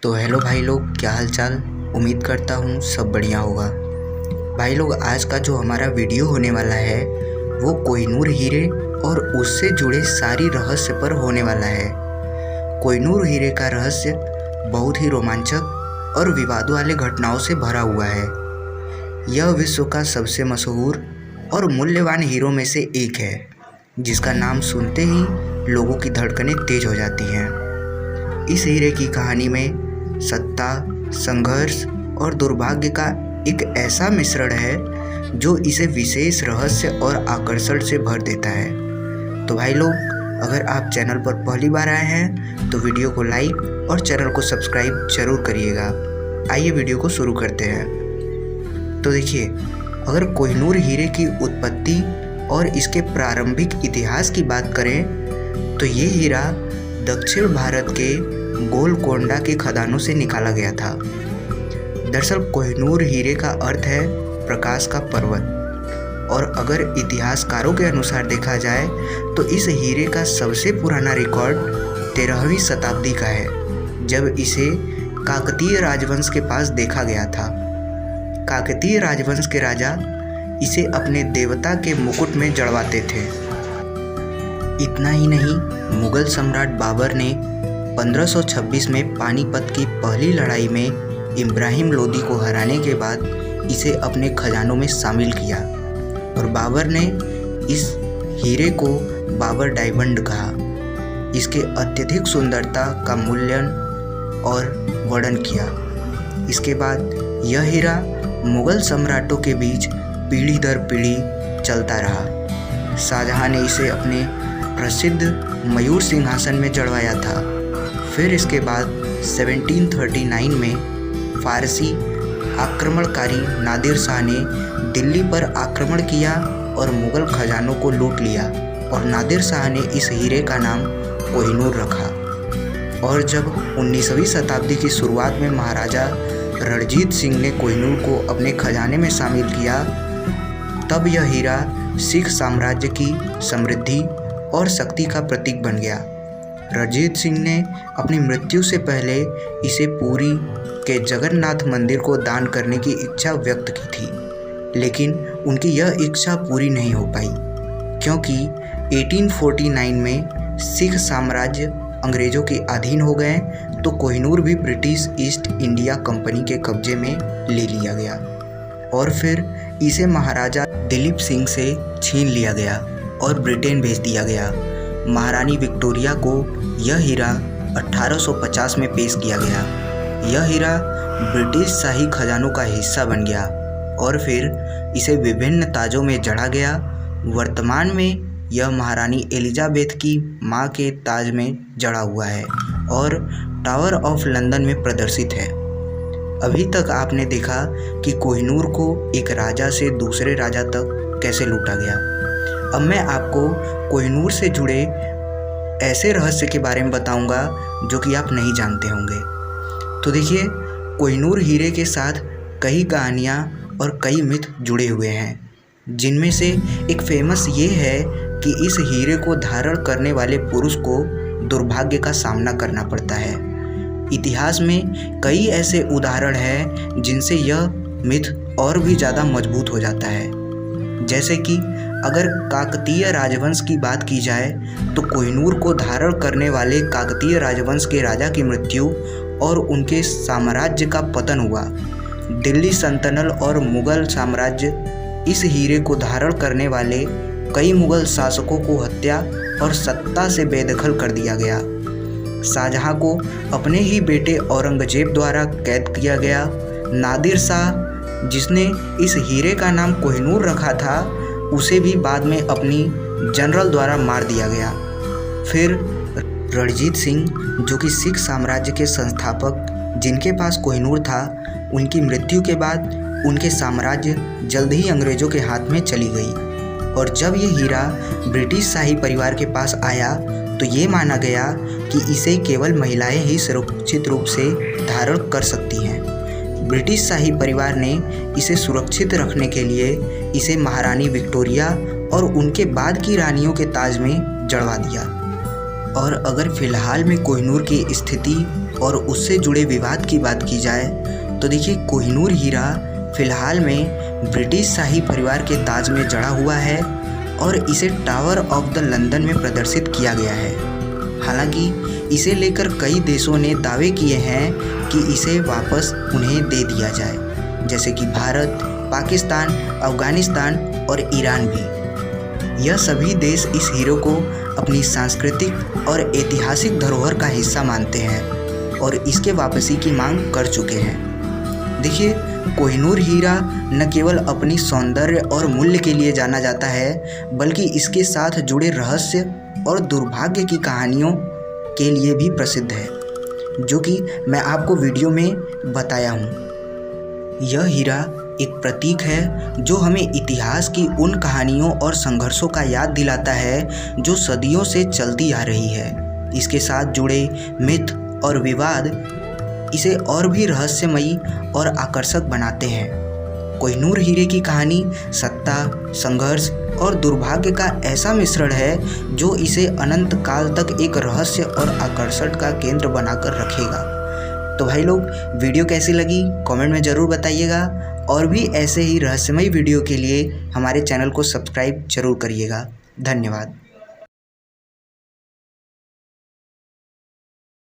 तो हेलो भाई लोग, क्या हाल चाल। उम्मीद करता हूँ सब बढ़िया होगा। भाई लोग, आज का जो हमारा वीडियो होने वाला है वो कोहिनूर हीरे और उससे जुड़े सारी रहस्य पर होने वाला है। कोहिनूर हीरे का रहस्य बहुत ही रोमांचक और विवाद वाले घटनाओं से भरा हुआ है। यह विश्व का सबसे मशहूर और मूल्यवान हीरों में से एक है, जिसका नाम सुनते ही लोगों की धड़कनें तेज हो जाती हैं। इस हीरे की कहानी में सत्ता, संघर्ष और दुर्भाग्य का एक ऐसा मिश्रण है जो इसे विशेष रहस्य और आकर्षण से भर देता है। तो भाई लोग, अगर आप चैनल पर पहली बार आए हैं तो वीडियो को लाइक और चैनल को सब्सक्राइब जरूर करिएगा। आइए वीडियो को शुरू करते हैं। तो देखिए, अगर कोहिनूर हीरे की उत्पत्ति और इसके प्रारंभिक इतिहास की बात करें तो ये हीरा दक्षिण भारत के गोलकोंडा के खदानों से निकाला गया था। दरअसल कोहिनूर हीरे का अर्थ है प्रकाश का पर्वत, और अगर इतिहासकारों के अनुसार देखा जाए तो इस हीरे का सबसे पुराना रिकॉर्ड 13वीं शताब्दी का है, जब इसे काकतीय राजवंश के पास देखा गया था। काकतीय राजवंश के राजा इसे अपने देवता के मुकुट में जड़वाते थे। इतना ही नहीं, मुगल सम्राट बाबर ने 1526 में पानीपत की पहली लड़ाई में इब्राहिम लोदी को हराने के बाद इसे अपने खजानों में शामिल किया, और बाबर ने इस हीरे को बाबर डायमंड कहा। इसके अत्यधिक सुंदरता का मूल्यांकन और वर्णन किया। इसके बाद यह हीरा मुगल सम्राटों के बीच पीढ़ी दर पीढ़ी चलता रहा। शाहजहां ने इसे अपने प्रसिद्ध मयूर सिंहासन में जड़वाया था। फिर इसके बाद 1739 में फारसी आक्रमणकारी नादिर शाह ने दिल्ली पर आक्रमण किया और मुगल खजानों को लूट लिया, और नादिर शाह ने इस हीरे का नाम कोहिनूर रखा। और जब 19वीं शताब्दी की शुरुआत में महाराजा रणजीत सिंह ने कोहिनूर को अपने खजाने में शामिल किया, तब यह हीरा सिख साम्राज्य की समृद्धि और शक्ति का प्रतीक बन गया। रणजीत सिंह ने अपनी मृत्यु से पहले इसे पुरी के जगन्नाथ मंदिर को दान करने की इच्छा व्यक्त की थी, लेकिन उनकी यह इच्छा पूरी नहीं हो पाई, क्योंकि 1849 में सिख साम्राज्य अंग्रेज़ों के अधीन हो गए तो कोहिनूर भी ब्रिटिश ईस्ट इंडिया कंपनी के कब्जे में ले लिया गया, और फिर इसे महाराजा दिलीप सिंह से छीन लिया गया और ब्रिटेन भेज दिया गया। महारानी विक्टोरिया को यह हीरा 1850 में पेश किया गया। यह हीरा ब्रिटिश शाही खजानों का हिस्सा बन गया और फिर इसे विभिन्न ताजों में जड़ा गया। वर्तमान में यह महारानी एलिजाबेथ की मां के ताज में जड़ा हुआ है और टावर ऑफ लंदन में प्रदर्शित है। अभी तक आपने देखा कि कोहिनूर को एक राजा से दूसरे राजा तक कैसे लूटा गया। अब मैं आपको कोहिनूर से जुड़े ऐसे रहस्य के बारे में बताऊंगा जो कि आप नहीं जानते होंगे। तो देखिए, कोहिनूर हीरे के साथ कई कहानियाँ और कई मिथ जुड़े हुए हैं, जिनमें से एक फेमस ये है कि इस हीरे को धारण करने वाले पुरुष को दुर्भाग्य का सामना करना पड़ता है। इतिहास में कई ऐसे उदाहरण हैं जिनसे यह मिथ और भी ज़्यादा मजबूत हो जाता है। जैसे कि अगर काकतीय राजवंश की बात की जाए तो कोहिनूर को धारण करने वाले काकतीय राजवंश के राजा की मृत्यु और उनके साम्राज्य का पतन हुआ। दिल्ली सल्तनत और मुगल साम्राज्य इस हीरे को धारण करने वाले कई मुगल शासकों को हत्या और सत्ता से बेदखल कर दिया गया। शाहजहां को अपने ही बेटे औरंगजेब द्वारा कैद किया गया। नादिर शाह, जिसने इस हीरे का नाम कोहिनूर रखा था, उसे भी बाद में अपनी जनरल द्वारा मार दिया गया। फिर रणजीत सिंह, जो कि सिख साम्राज्य के संस्थापक जिनके पास कोहिनूर था, उनकी मृत्यु के बाद उनके साम्राज्य जल्द ही अंग्रेज़ों के हाथ में चली गई, और जब ये हीरा ब्रिटिश शाही परिवार के पास आया तो ये माना गया कि इसे केवल महिलाएं ही सुरक्षित रूप से धारण कर सकती हैं। ब्रिटिश शाही परिवार ने इसे सुरक्षित रखने के लिए इसे महारानी विक्टोरिया और उनके बाद की रानियों के ताज में जड़वा दिया। और अगर फ़िलहाल में कोहिनूर की स्थिति और उससे जुड़े विवाद की बात की जाए तो देखिए, कोहिनूर हीरा फ़िलहाल में ब्रिटिश शाही परिवार के ताज में जड़ा हुआ है और इसे टावर ऑफ द लंदन में प्रदर्शित किया गया है। हालांकि इसे लेकर कई देशों ने दावे किए हैं कि इसे वापस उन्हें दे दिया जाए, जैसे कि भारत, पाकिस्तान, अफ़गानिस्तान और ईरान भी। यह सभी देश इस हीरे को अपनी सांस्कृतिक और ऐतिहासिक धरोहर का हिस्सा मानते हैं और इसके वापसी की मांग कर चुके हैं। देखिए, कोहिनूर हीरा न केवल अपनी सौंदर्य और मूल्य के लिए जाना जाता है, बल्कि इसके साथ जुड़े रहस्य और दुर्भाग्य की कहानियों के लिए भी प्रसिद्ध है, जो कि मैं आपको वीडियो में बताया हूँ। यह हीरा एक प्रतीक है जो हमें इतिहास की उन कहानियों और संघर्षों का याद दिलाता है जो सदियों से चलती आ रही है। इसके साथ जुड़े मिथ और विवाद इसे और भी रहस्यमयी और आकर्षक बनाते हैं। कोहिनूर हीरे की कहानी सत्ता, संघर्ष और दुर्भाग्य का ऐसा मिश्रण है जो इसे अनंत काल तक एक रहस्य और आकर्षण का केंद्र बनाकर रखेगा। तो भाई लोग, वीडियो कैसी लगी कमेंट में ज़रूर बताइएगा और भी ऐसे ही रहस्यमयी वीडियो के लिए हमारे चैनल को सब्सक्राइब जरूर करिएगा। धन्यवाद।